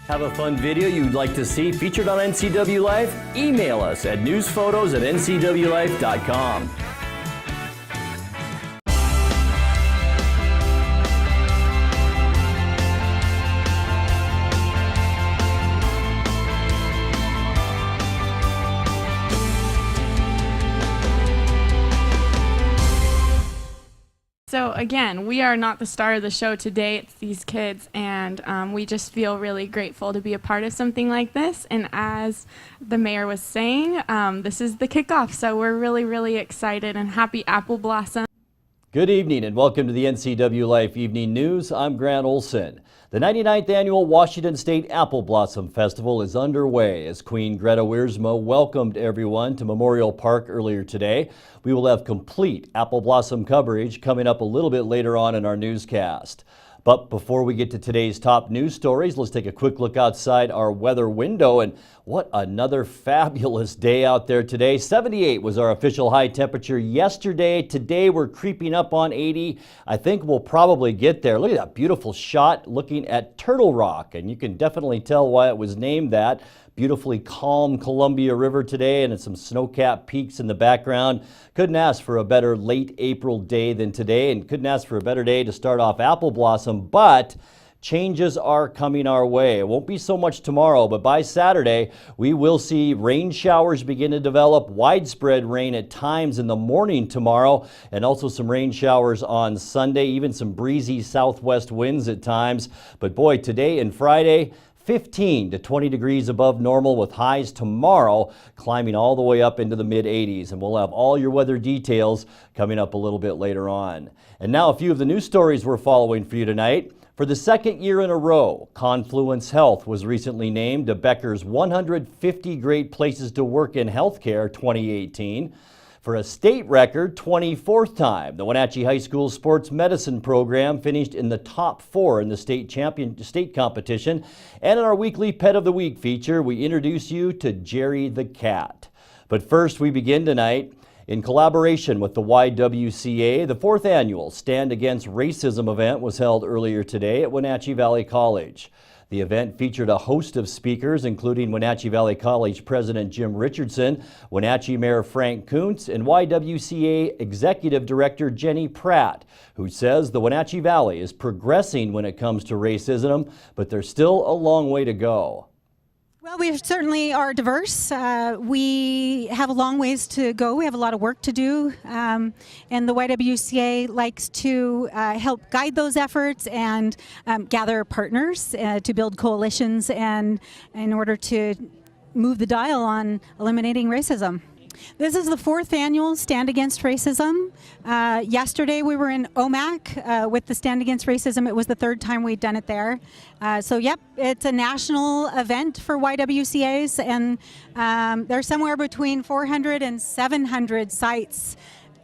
Have a fun video you'd like to see featured on NCW Life? Email us at newsphotos@ncwlife.com. So again, we are not the star of the show today, it's these kids, and we just feel really grateful to be a part of something like this. And as the mayor was saying, this is the kickoff, so we're really, really excited and happy Apple Blossom. Good evening and welcome to the NCW Life Evening News. I'm Grant Olson. The 99th Annual Washington State Apple Blossom Festival is underway as Queen Greta Wiersma welcomed everyone to Memorial Park earlier today. We will have complete Apple Blossom coverage coming up a little bit later on in our newscast. But before we get to today's top news stories, let's take a quick look outside our weather window. And what another fabulous day out there today. 78 was our official high temperature yesterday. Today we're creeping up on 80. I think we'll probably get there. Look at that beautiful shot looking at Turtle Rock, and you can definitely tell why it was named that. Beautifully calm Columbia River today, and some snow-capped peaks in the background. Couldn't ask for a better late April day than today, and couldn't ask for a better day to start off Apple Blossom, but changes are coming our way. It won't be so much tomorrow, but by Saturday, we will see rain showers begin to develop, widespread rain at times in the morning tomorrow, and also some rain showers on Sunday, even some breezy southwest winds at times. But boy, today and Friday, 15 to 20 degrees above normal with highs tomorrow climbing all the way up into the mid-80s. And we'll have all your weather details coming up a little bit later on. And now a few of the news stories we're following for you tonight. For the second year in a row, Confluence Health was recently named to Becker's 150 Great Places to Work in Healthcare 2018. For a state record 24th time, the Wenatchee High School Sports Medicine program finished in the top 4 in the state competition. And in our weekly Pet of the Week feature, we introduce you to Jerry the Cat. But first, we begin tonight in collaboration with the YWCA. The 4th annual Stand Against Racism event was held earlier today at Wenatchee Valley College. The event featured a host of speakers, including Wenatchee Valley College President Jim Richardson, Wenatchee Mayor Frank Kuntz, and YWCA Executive Director Jenny Pratt, who says the Wenatchee Valley is progressing when it comes to racism, but there's still a long way to go. Well, we certainly are diverse. We have a long ways to go. We have a lot of work to do. And the YWCA likes to help guide those efforts and gather partners to build coalitions and in order to move the dial on eliminating racism. This is the 4th annual Stand Against Racism. Yesterday we were in OMAC with the Stand Against Racism. It was the 3rd time we'd done it there. So yep, it's a national event for YWCAs, and there's somewhere between 400 and 700 sites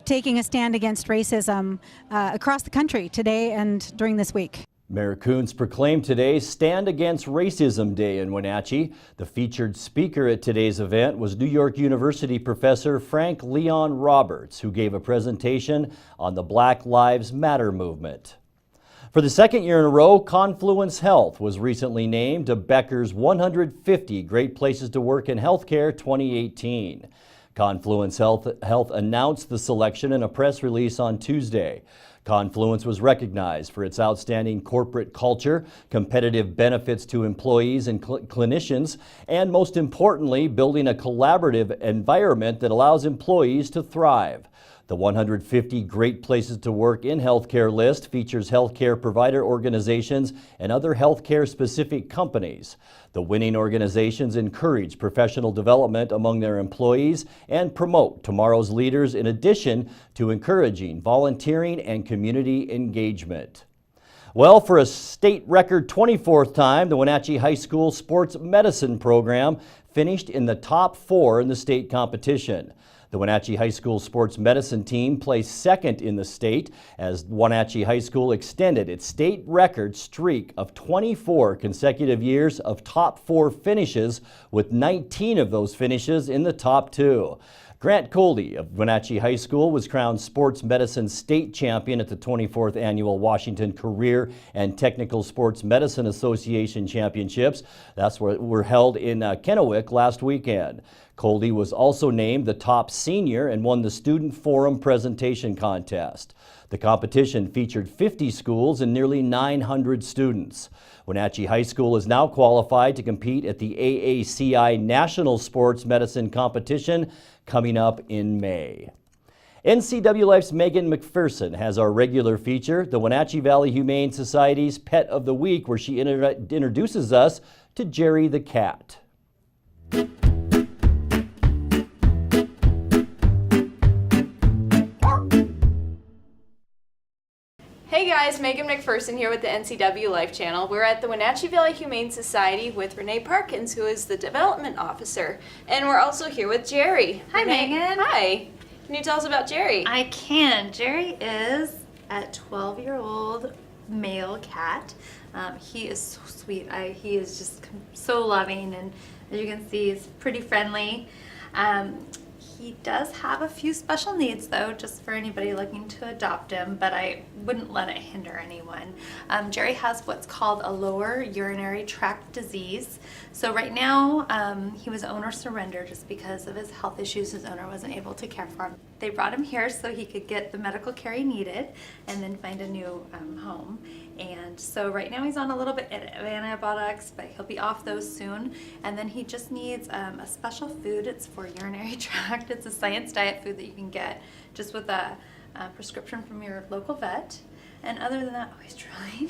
taking a stand against racism across the country today and during this week. Mayor Kuntz proclaimed today Stand Against Racism Day in Wenatchee. The featured speaker at today's event was New York University professor Frank Leon Roberts, who gave a presentation on the Black Lives Matter movement. For the 2nd year in a row, Confluence Health was recently named to Becker's 150 Great Places to Work in Healthcare 2018. Confluence Health announced the selection in a press release on Tuesday. Confluence was recognized for its outstanding corporate culture, competitive benefits to employees and clinicians, and most importantly, building a collaborative environment that allows employees to thrive. The 150 Great Places to Work in Healthcare list features healthcare provider organizations and other healthcare-specific companies. The winning organizations encourage professional development among their employees and promote tomorrow's leaders in addition to encouraging volunteering and community engagement. Well, for a state record 24th time, the Wenatchee High School Sports Medicine program finished in the top 4 in the state competition. The Wenatchee High School Sports Medicine team placed 2nd in the state as Wenatchee High School extended its state record streak of 24 consecutive years of top 4 finishes, with 19 of those finishes in the top 2. Grant Coldy of Wenatchee High School was crowned Sports Medicine State Champion at the 24th Annual Washington Career and Technical Sports Medicine Association Championships. That's what were held in Kennewick last weekend. Coldy was also named the top senior and won the Student Forum Presentation Contest. The competition featured 50 schools and nearly 900 students. Wenatchee High School is now qualified to compete at the AACI National Sports Medicine Competition coming up in May. NCW Life's Megan McPherson has our regular feature, the Wenatchee Valley Humane Society's Pet of the Week, where she introduces us to Jerry the cat. Hey guys, Megan McPherson here with the NCW Life channel. We're at the Wenatchee Valley Humane Society with Renee Parkins, who is the development officer. And we're also here with Jerry. Hi, Renee, Megan. Hi. Can you tell us about Jerry? I can. Jerry is a 12-year-old male cat. He is so sweet. He is just so loving, and as you can see, he's pretty friendly. He does have a few special needs though, just for anybody looking to adopt him, but I wouldn't let it hinder anyone. Jerry has what's called a lower urinary tract disease. So right now, he was owner surrender just because of his health issues. His owner wasn't able to care for him. They brought him here so he could get the medical care he needed and then find a new home. And so right now he's on a little bit of antibiotics, but he'll be off those soon. And then he just needs a special food. It's for urinary tract. It's a science diet food that you can get just with a prescription from your local vet. And other than that, oh, he's trying.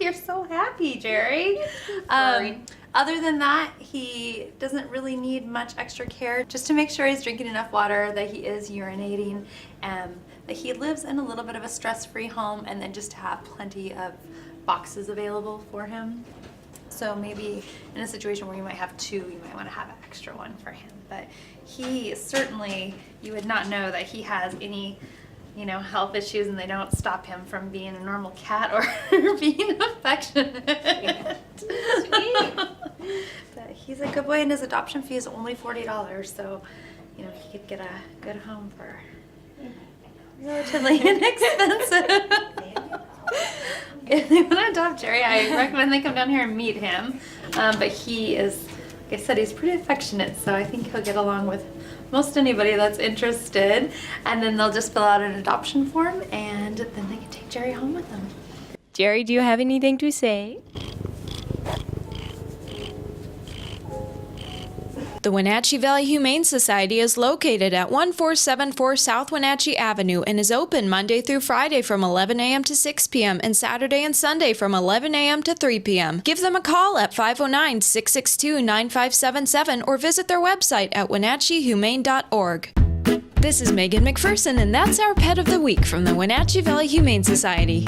You're so happy, Jerry. Other than that, he doesn't really need much extra care. Just to make sure he's drinking enough water, that he is urinating, that he lives in a little bit of a stress-free home, and then just to have plenty of boxes available for him. So maybe in a situation where you might have two, you might want to have an extra one for him. But he certainly, you would not know that he has any health issues, and they don't stop him from being a normal cat or being affectionate. Sweet. But he's a good boy, and his adoption fee is only $40, so he could get a good home for relatively inexpensive. If they want to adopt Jerry, I recommend they come down here and meet him. But he is, like I said, he's pretty affectionate, so I think he'll get along with most anybody that's interested. And then they'll just fill out an adoption form, and then they can take Jerry home with them. Jerry, do you have anything to say? The Wenatchee Valley Humane Society is located at 1474 South Wenatchee Avenue and is open Monday through Friday from 11 a.m. to 6 p.m. and Saturday and Sunday from 11 a.m. to 3 p.m. Give them a call at 509-662-9577 or visit their website at wenatcheehumane.org. This is Megan McPherson, and that's our Pet of the Week from the Wenatchee Valley Humane Society.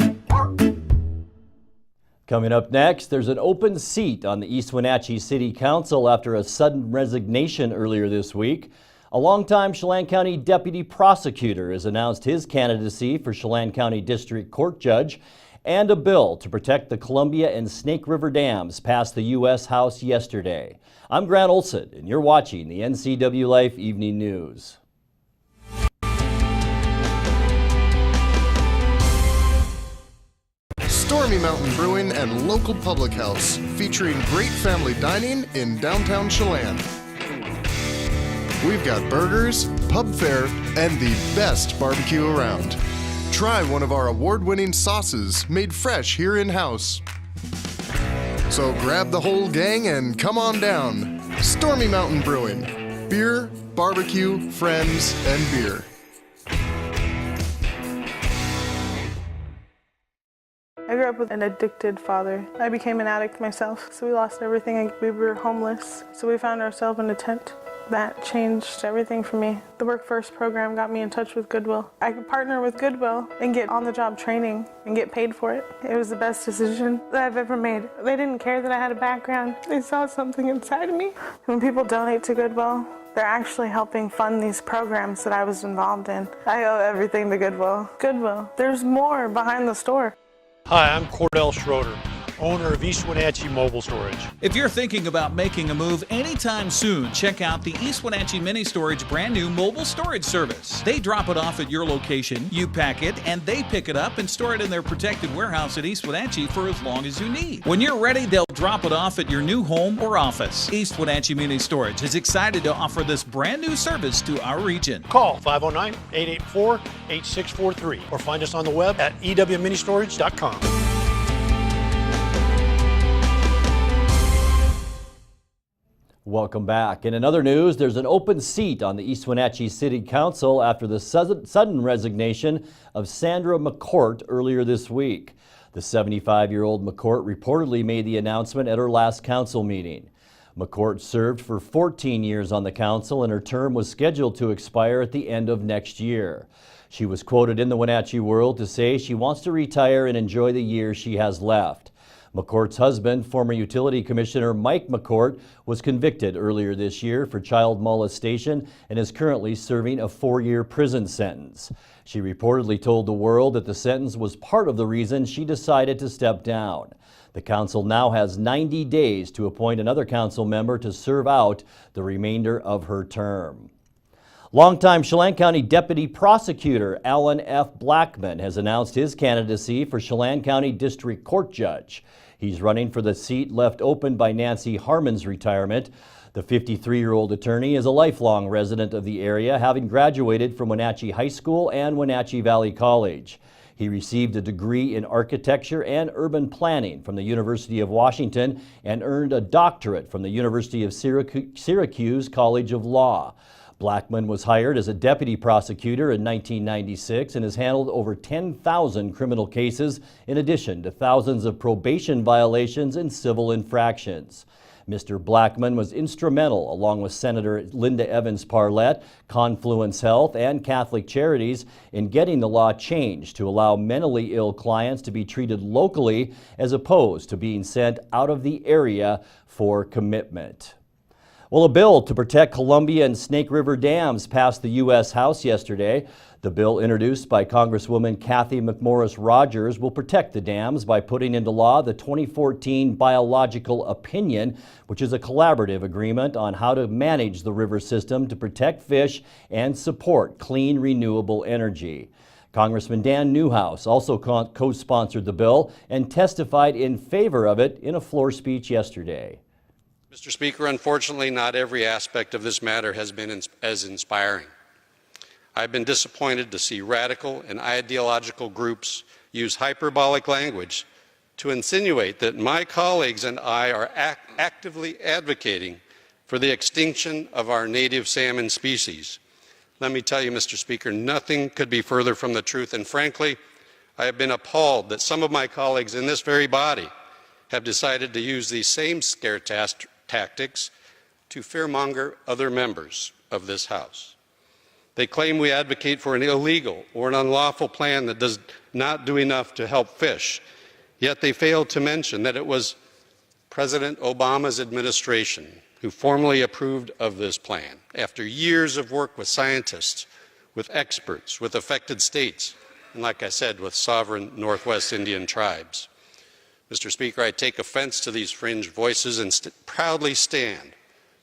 Coming up next, there's an open seat on the East Wenatchee City Council after a sudden resignation earlier this week. A longtime Chelan County Deputy Prosecutor has announced his candidacy for Chelan County District Court Judge, and a bill to protect the Columbia and Snake River dams passed the U.S. House yesterday. I'm Grant Olson, and you're watching the NCW Life Evening News. Stormy Mountain Brewing and local public house, featuring great family dining in downtown Chelan. We've got burgers, pub fare, and the best barbecue around. Try one of our award-winning sauces made fresh here in-house. So grab the whole gang and come on down. Stormy Mountain Brewing. Beer, barbecue, friends, and beer. I grew up with an addicted father. I became an addict myself, so we lost everything. We were homeless, so we found ourselves in a tent. That changed everything for me. The Work First program got me in touch with Goodwill. I could partner with Goodwill and get on-the-job training and get paid for it. It was the best decision that I've ever made. They didn't care that I had a background. They saw something inside of me. When people donate to Goodwill, they're actually helping fund these programs that I was involved in. I owe everything to Goodwill. Goodwill, there's more behind the store. Hi, I'm Cordell Schroeder. owner of East Wenatchee Mobile Storage. If you're thinking about making a move anytime soon, check out the East Wenatchee Mini Storage brand new mobile storage service. They drop it off at your location, you pack it, and they pick it up and store it in their protected warehouse at East Wenatchee for as long as you need. When you're ready, they'll drop it off at your new home or office. East Wenatchee Mini Storage is excited to offer this brand new service to our region. Call 509-884-8643 or find us on the web at ewministorage.com. Welcome back. In another news, there's an open seat on the East Wenatchee City Council after the sudden resignation of Sandra McCourt earlier this week. The 75-year-old McCourt reportedly made the announcement at her last council meeting. McCourt served for 14 years on the council, and her term was scheduled to expire at the end of next year. She was quoted in the Wenatchee World to say she wants to retire and enjoy the years she has left. McCourt's husband, former utility commissioner Mike McCourt, was convicted earlier this year for child molestation and is currently serving a 4-year prison sentence. She reportedly told the World that the sentence was part of the reason she decided to step down. The council now has 90 days to appoint another council member to serve out the remainder of her term. Longtime Chelan County Deputy Prosecutor Alan F. Blackman has announced his candidacy for Chelan County District Court Judge. He's running for the seat left open by Nancy Harmon's retirement. The 53-year-old attorney is a lifelong resident of the area, having graduated from Wenatchee High School and Wenatchee Valley College. He received a degree in architecture and urban planning from the University of Washington and earned a doctorate from the University of Syracuse College of Law. Blackman was hired as a deputy prosecutor in 1996 and has handled over 10,000 criminal cases in addition to thousands of probation violations and civil infractions. Mr. Blackman was instrumental, along with Senator Linda Evans Parlett, Confluence Health, and Catholic Charities, in getting the law changed to allow mentally ill clients to be treated locally as opposed to being sent out of the area for commitment. Well, a bill to protect Columbia and Snake River dams passed the U.S. House yesterday. The bill, introduced by Congresswoman Kathy McMorris Rogers, will protect the dams by putting into law the 2014 Biological Opinion, which is a collaborative agreement on how to manage the river system to protect fish and support clean, renewable energy. Congressman Dan Newhouse also co-sponsored the bill and testified in favor of it in a floor speech yesterday. Mr. Speaker, unfortunately, not every aspect of this matter has been as inspiring. I've been disappointed to see radical and ideological groups use hyperbolic language to insinuate that my colleagues and I are actively advocating for the extinction of our native salmon species. Let me tell you, Mr. Speaker, nothing could be further from the truth, and frankly, I have been appalled that some of my colleagues in this very body have decided to use these same scare tactics to fearmonger other members of this House. They claim we advocate for an illegal or an unlawful plan that does not do enough to help fish, yet they fail to mention that it was President Obama's administration who formally approved of this plan after years of work with scientists, with experts, with affected states, and like I said, with sovereign Northwest Indian tribes. Mr. Speaker, I take offense to these fringe voices and proudly stand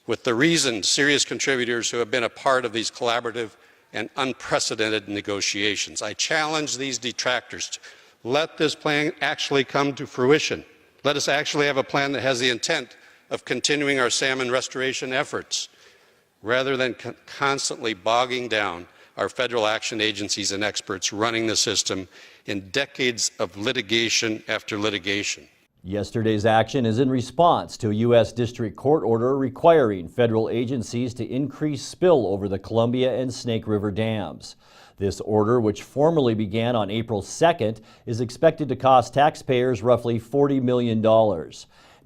with the reasoned, serious contributors who have been a part of these collaborative and unprecedented negotiations. I challenge these detractors to let this plan actually come to fruition. Let us actually have a plan that has the intent of continuing our salmon restoration efforts, rather than constantly bogging down our federal action agencies and experts running the system in decades of litigation after litigation. Yesterday's action is in response to a U.S. District Court order requiring federal agencies to increase spill over the Columbia and Snake River dams. This order, which formally began on April 2nd, is expected to cost taxpayers roughly $40 million.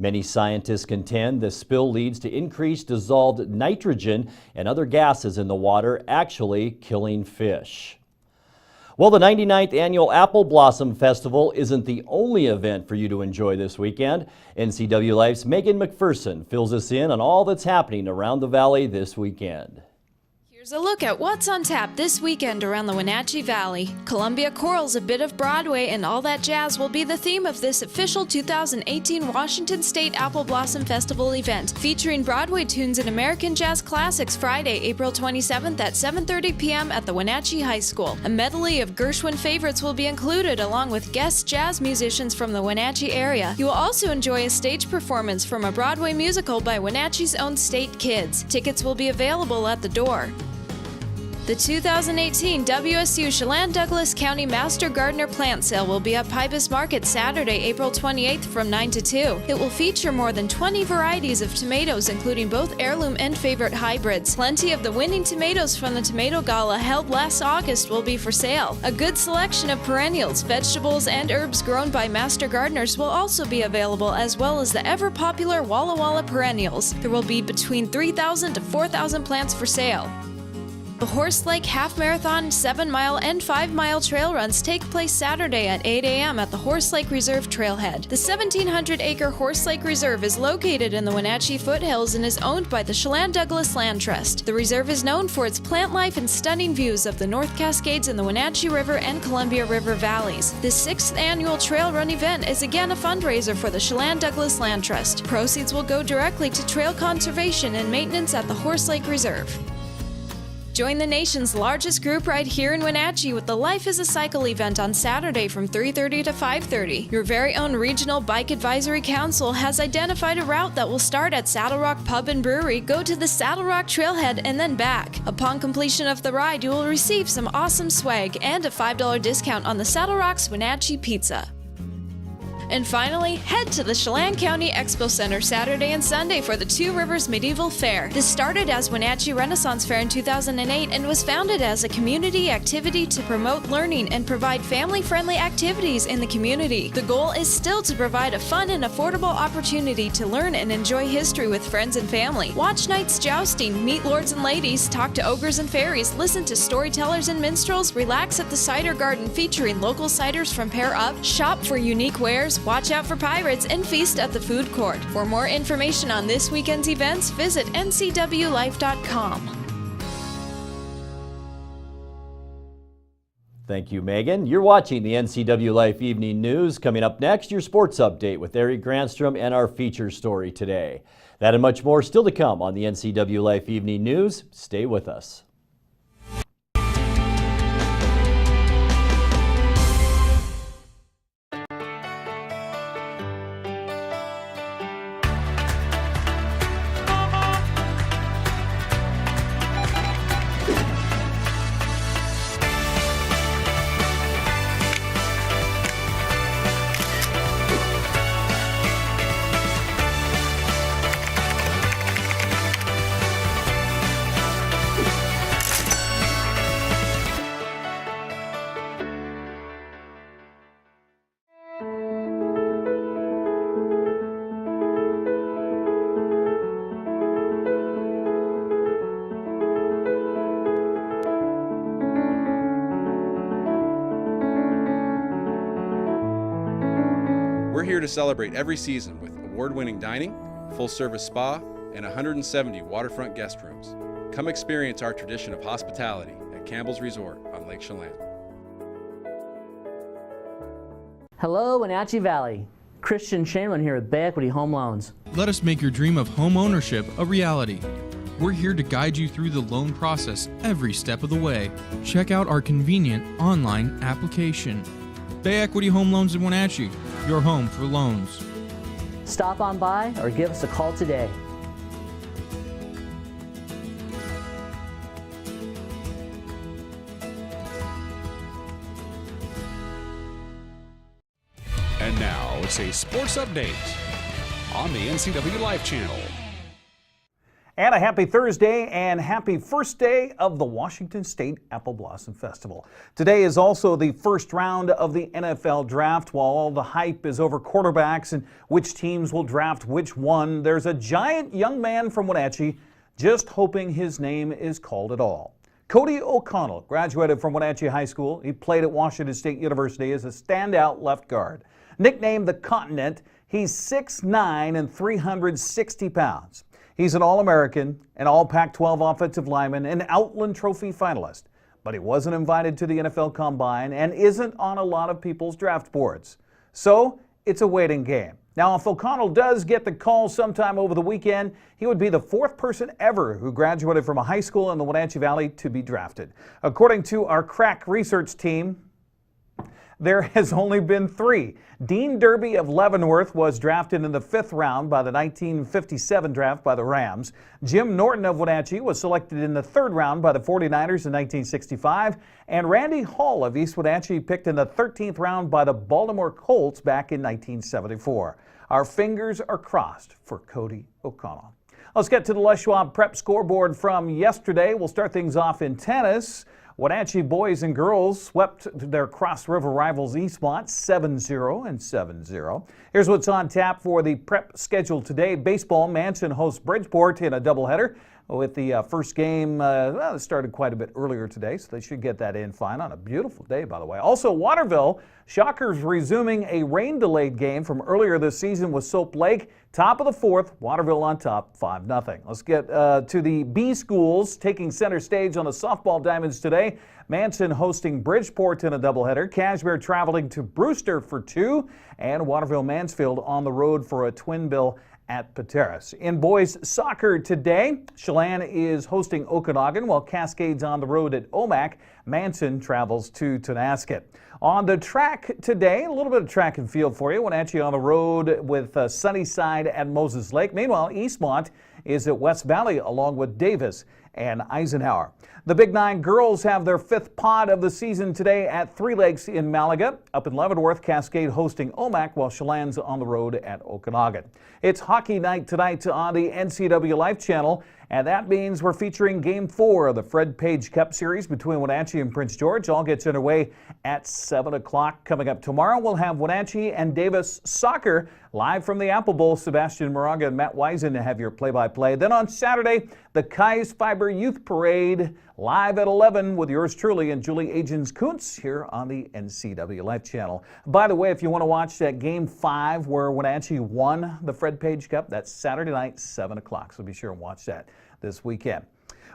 Many scientists contend the spill leads to increased dissolved nitrogen and other gases in the water, actually killing fish. Well, the 99th Annual Apple Blossom Festival isn't the only event for you to enjoy this weekend. NCW Life's Megan McPherson fills us in on all that's happening around the valley this weekend. Here's Here's a look at what's on tap this weekend around the Wenatchee Valley. Columbia Choral's A Bit of Broadway and All That Jazz will be the theme of this official 2018 Washington State Apple Blossom Festival event, featuring Broadway tunes and American jazz classics Friday, April 27th at 7:30 p.m. at the Wenatchee High School. A medley of Gershwin favorites will be included along with guest jazz musicians from the Wenatchee area. You will also enjoy a stage performance from a Broadway musical by Wenatchee's own State Kids. Tickets will be available at the door. The 2018 WSU Chelan Douglas County Master Gardener Plant Sale will be at Pybus Market Saturday, April 28th from 9 to 2. It will feature more than 20 varieties of tomatoes, including both heirloom and favorite hybrids. Plenty of the winning tomatoes from the Tomato Gala held last August will be for sale. A good selection of perennials, vegetables, and herbs grown by master gardeners will also be available, as well as the ever-popular Walla Walla perennials. There will be between 3,000 to 4,000 plants for sale. The Horse Lake Half Marathon, 7-mile, and 5-mile trail runs take place Saturday at 8 a.m. at the Horse Lake Reserve Trailhead. The 1,700-acre Horse Lake Reserve is located in the Wenatchee foothills and is owned by the Chelan Douglas Land Trust. The reserve is known for its plant life and stunning views of the North Cascades and the Wenatchee River and Columbia River valleys. This 6th annual trail run event is again a fundraiser for the Chelan Douglas Land Trust. Proceeds will go directly to trail conservation and maintenance at the Horse Lake Reserve. Join the nation's largest group ride here in Wenatchee with the Life is a Cycle event on Saturday from 3:30 to 5:30. Your very own Regional Bike Advisory Council has identified a route that will start at Saddle Rock Pub and Brewery, go to the Saddle Rock Trailhead, and then back. Upon completion of the ride, you will receive some awesome swag and a $5 discount on the Saddle Rock's Wenatchee Pizza. And finally, head to the Chelan County Expo Center Saturday and Sunday for the Two Rivers Medieval Fair. This started as Wenatchee Renaissance Fair in 2008 and was founded as a community activity to promote learning and provide family-friendly activities in the community. The goal is still to provide a fun and affordable opportunity to learn and enjoy history with friends and family. Watch nights jousting, meet lords and ladies, talk to ogres and fairies, listen to storytellers and minstrels, relax at the cider garden featuring local ciders from Pair Up, shop for unique wares, watch out for pirates, and feast at the food court. For more information on this weekend's events, visit ncwlife.com. Thank you, Megan. You're watching the NCW Life Evening News. Coming up next, your sports update with Eric Granstrom and our feature story today. That and much more still to come on the NCW Life Evening News. Stay with us. We're here to celebrate every season with award-winning dining, full-service spa, and 170 waterfront guest rooms. Come experience our tradition of hospitality at Campbell's Resort on Lake Chelan. Hello, Wenatchee Valley. Christian Shaman here with Bay Equity Home Loans. Let us make your dream of home ownership a reality. We're here to guide you through the loan process every step of the way. Check out our convenient online application. Bay Equity Home Loans in Wenatchee, your home for loans. Stop on by or give us a call today. And now it's a sports update on the NCW Life channel. And a happy Thursday and happy first day of the Washington State Apple Blossom Festival. Today is also the first round of the NFL draft. While all the hype is over quarterbacks and which teams will draft which one, there's a giant young man from Wenatchee just hoping his name is called at all. Cody O'Connell graduated from Wenatchee High School. He played at Washington State University as a standout left guard. Nicknamed the Continent, he's 6'9" and 360 pounds. He's an All-American, an All-Pac-12 offensive lineman, an Outland Trophy finalist. But he wasn't invited to the NFL Combine and isn't on a lot of people's draft boards. So it's a waiting game. Now, if O'Connell does get the call sometime over the weekend, he would be the fourth person ever who graduated from a high school in the Wenatchee Valley to be drafted. According to our crack research team, there has only been 3. Dean Derby of Leavenworth was drafted in the 5th round by the 1957 draft by the Rams. Jim Norton of Wenatchee was selected in the 3rd round by the 49ers in 1965. And Randy Hall of East Wenatchee picked in the 13th round by the Baltimore Colts back in 1974. Our fingers are crossed for Cody O'Connell. Let's get to the Les Schwab Prep scoreboard from yesterday. We'll start things off in tennis. Wenatchee boys and girls swept their Cross River rivals Eastmont 7-0 and 7-0. Here's what's on tap for the prep schedule today. Baseball, Manson hosts Bridgeport in a doubleheader with the first game. It started quite a bit earlier today, so they should get that in fine on a beautiful day, by the way. Also, Waterville, Shockers resuming a rain-delayed game from earlier this season with Soap Lake. Top of the 4th, Waterville on top, 5-0. Let's get to the B schools taking center stage on the softball diamonds today. Manson hosting Bridgeport in a doubleheader. Cashmere traveling to Brewster for 2, and Waterville Mansfield on the road for a twin bill at Pateras. In boys soccer today, Chelan is hosting Okanagan while Cascades on the road at Omak. Manson travels to Tonasket. On the track today, a little bit of track and field for you. Wenatchee on the road with Sunnyside at Moses Lake. Meanwhile, Eastmont is at West Valley along with Davis and Eisenhower. The Big 9 girls have their 5th pod of the season today at Three Lakes in Malaga. Up in Leavenworth, Cascade hosting Omak while Chelan's on the road at Okanagan. It's hockey night tonight on the NCW Life Channel, and that means we're featuring Game 4 of the Fred Page Cup Series between Wenatchee and Prince George. All gets underway at 7 o'clock. Coming up tomorrow, we'll have Wenatchee and Davis soccer live from the Apple Bowl. Sebastian Moraga and Matt Wisen have your play-by-play. Then on Saturday, the Kais Fiber Youth Parade live at 11 with yours truly and Julie Agins-Kuntz here on the NCW Life Channel. By the way, if you want to watch that Game 5 where Wenatchee won the Fred Page Cup, that's Saturday night, 7 o'clock. So be sure and watch that this weekend.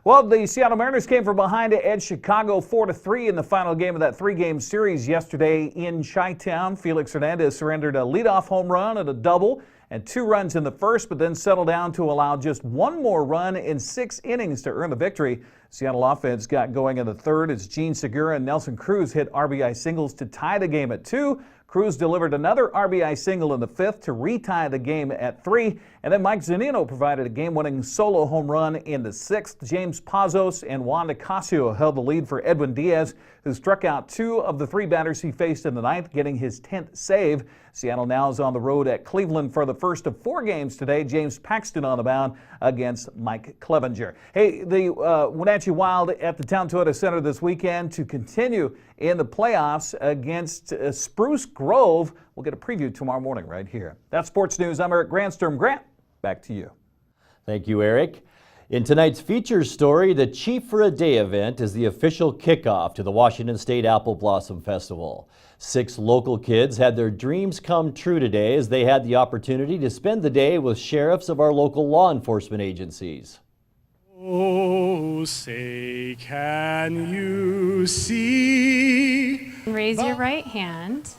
Well, the Seattle Mariners came from behind to edge Chicago 4-3 in the final game of that 3-game series yesterday in Chi-Town. Felix Hernandez surrendered a leadoff home run and a double and 2 runs in the first, but then settled down to allow just 1 more run in 6 innings to earn the victory. Seattle offense got going in the 3rd as Gene Segura and Nelson Cruz hit RBI singles to tie the game at 2. Cruz delivered another RBI single in the 5th to retie the game at 3. And then Mike Zunino provided a game-winning solo home run in the 6th. James Pazos and Juan Nicasio held the lead for Edwin Diaz, who struck out 2 of the 3 batters he faced in the 9th, getting his 10th save. Seattle now is on the road at Cleveland for the first of 4 games today. James Paxton on the mound against Mike Clevenger. Hey, the Wenatchee Wild at the Town Toyota Center this weekend to continue in the playoffs against Spruce Grove. We'll get a preview tomorrow morning right here. That's sports news. I'm Eric Grandstrom. Grant, back to you. Thank you, Eric. In tonight's feature story, the Chief for a Day event is the official kickoff to the Washington State Apple Blossom Festival. 6 local kids had their dreams come true today as they had the opportunity to spend the day with sheriffs of our local law enforcement agencies. Oh, say can you see? Raise your right hand.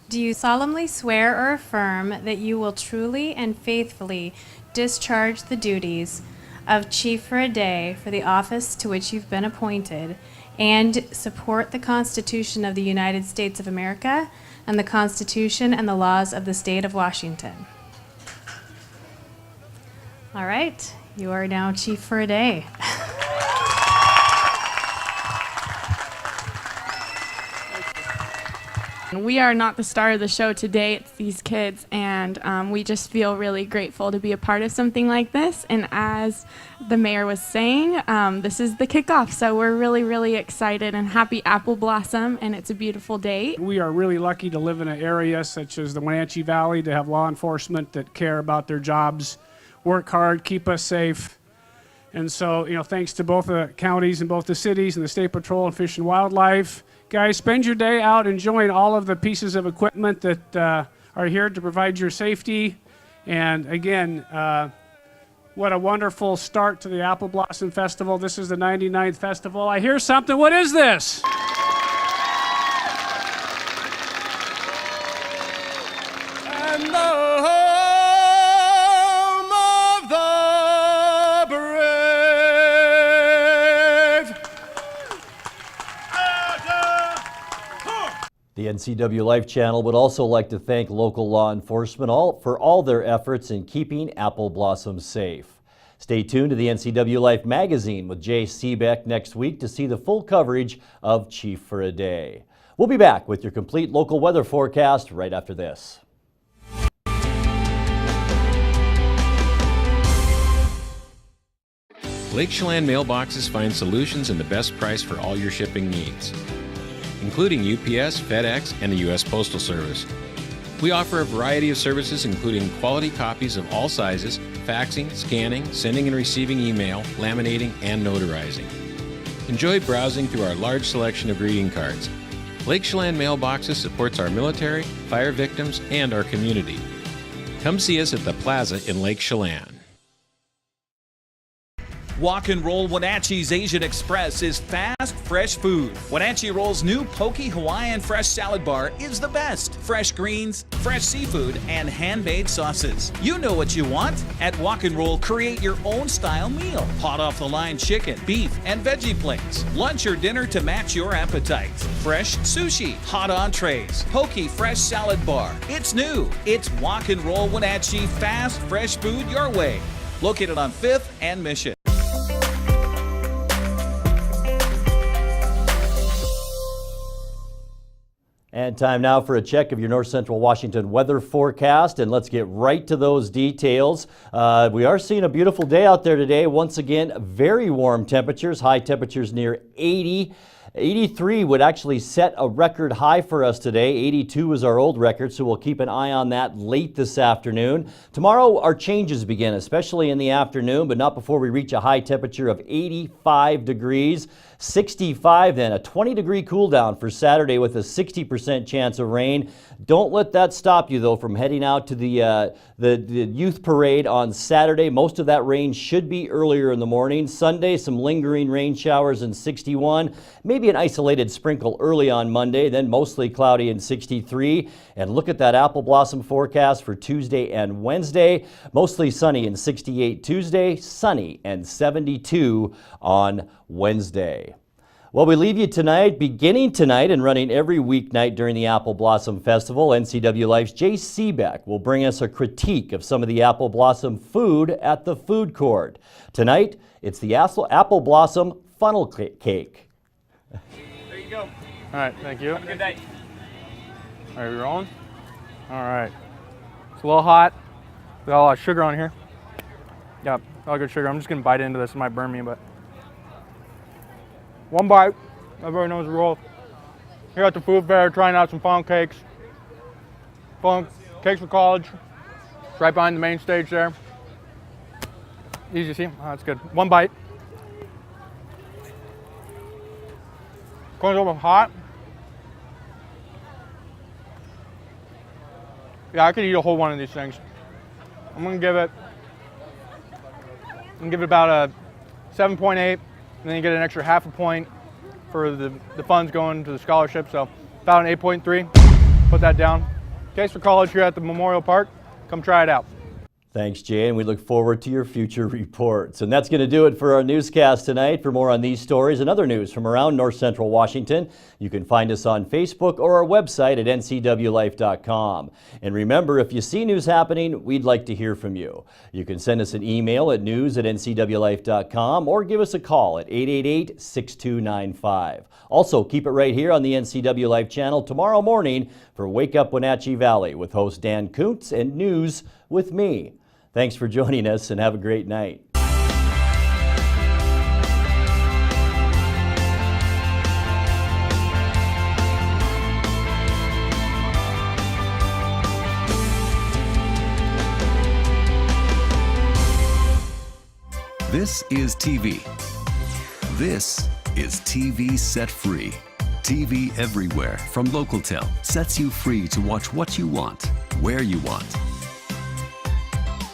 Do you solemnly swear or affirm that you will truly and faithfully discharge the duties of Chief for a Day for the office to which you've been appointed and support the Constitution of the United States of America and the Constitution and the laws of the state of Washington? All right, you are now Chief for a Day. We are not the star of the show today, it's these kids, and we just feel really grateful to be a part of something like this. And as the mayor was saying, this is the kickoff, so we're really, really excited and happy Apple Blossom, and it's a beautiful day. We are really lucky to live in an area such as the Wenatchee Valley, to have law enforcement that care about their jobs, work hard, keep us safe. And so, thanks to both the counties and both the cities and the State Patrol and Fish and Wildlife. Guys, spend your day out enjoying all of the pieces of equipment that are here to provide your safety. And again, What a wonderful start to the Apple Blossom Festival. This is the 99th festival. I hear something. What is this? And the home of the brave. The NCW Life Channel would also like to thank local law enforcement for all their efforts in keeping apple blossoms safe. Stay tuned to the NCW Life magazine with Jay Seebeck next week to see the full coverage of Chief for a Day. We'll be back with your complete local weather forecast right after this. Lake Chelan mailboxes find solutions and the best price for all your shipping needs, including UPS, FedEx, and the U.S. Postal Service. We offer a variety of services including quality copies of all sizes, faxing, scanning, sending and receiving email, laminating, and notarizing. Enjoy browsing through our large selection of greeting cards. Lake Chelan Mailboxes supports our military, fire victims, and our community. Come see us at the Plaza in Lake Chelan. Walk and Roll Wenatchee's Asian Express is fast, fresh food. Wenatchee Roll's new Poke Hawaiian Fresh Salad Bar is the best. Fresh greens, fresh seafood, and handmade sauces. You know what you want. At Walk and Roll, create your own style meal. Hot off the line chicken, beef, and veggie plates. Lunch or dinner to match your appetite. Fresh sushi, hot entrees, Poke Fresh Salad Bar. It's new. It's Walk and Roll Wenatchee, fast, fresh food your way. Located on 5th and Mission. And time now for a check of your North Central Washington weather forecast, and let's get right to those details. We are seeing a beautiful day out there today. Once again, very warm temperatures, high temperatures near 80. 83 would actually set a record high for us today. 82 is our old record, so we'll keep an eye on that late this afternoon. Tomorrow, our changes begin, especially in the afternoon, but not before we reach a high temperature of 85 degrees. 65 then, a 20-degree cool down for Saturday with a 60% chance of rain. Don't let that stop you, though, from heading out to the youth parade on Saturday. Most of that rain should be earlier in the morning. Sunday, some lingering rain showers in 61. Maybe an isolated sprinkle early on Monday, then mostly cloudy in 63. And look at that apple blossom forecast for Tuesday and Wednesday. Mostly sunny in 68 Tuesday, sunny and 72 on Wednesday. Well, we leave you tonight, beginning tonight and running every weeknight during the Apple Blossom Festival. NCW Life's Jay Seebeck will bring us a critique of some of the Apple Blossom food at the food court. Tonight, it's the Apple Blossom funnel cake. There you go. All right, thank you. Have a good day. All right, we rolling? All right. It's a little hot. We got a lot of sugar on here. Yep, all good sugar. I'm just gonna bite into this. It might burn me, but. One bite. Everybody knows the rule. Here at the food fair, trying out some funnel cakes. Funnel cakes for college. It's right behind the main stage there. Easy to see. Oh, that's good. One bite. Going over hot. Yeah, I could eat a whole one of these things. I'm gonna give it about a 7.8, and then you get an extra half a point for the funds going to the scholarship, so about an 8.3. Put that down. Case for college here at the Memorial Park. Come try it out. Thanks, Jay, and we look forward to your future reports. And that's going to do it for our newscast tonight. For more on these stories and other news from around North Central Washington, you can find us on Facebook or our website at ncwlife.com. And remember, if you see news happening, we'd like to hear from you. You can send us an email at news@ncwlife.com or give us a call at 888-6295. Also, keep it right here on the NCW Life channel tomorrow morning for Wake Up Wenatchee Valley with host Dan Kuntz and News with me. Thanks for joining us and have a great night. This is TV. This is TV Set Free. TV everywhere from Localtel sets you free to watch what you want, where you want.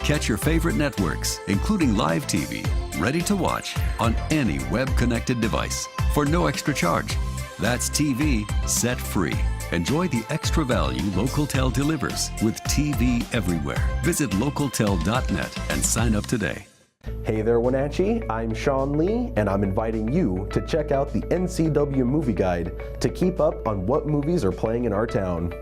Catch your favorite networks, including live TV, ready to watch on any web-connected device for no extra charge. That's TV set free. Enjoy the extra value LocalTel delivers with TV everywhere. Visit localtel.net and sign up today. Hey there, Wenatchee. I'm Sean Lee, and I'm inviting you to check out the NCW Movie Guide to keep up on what movies are playing in our town.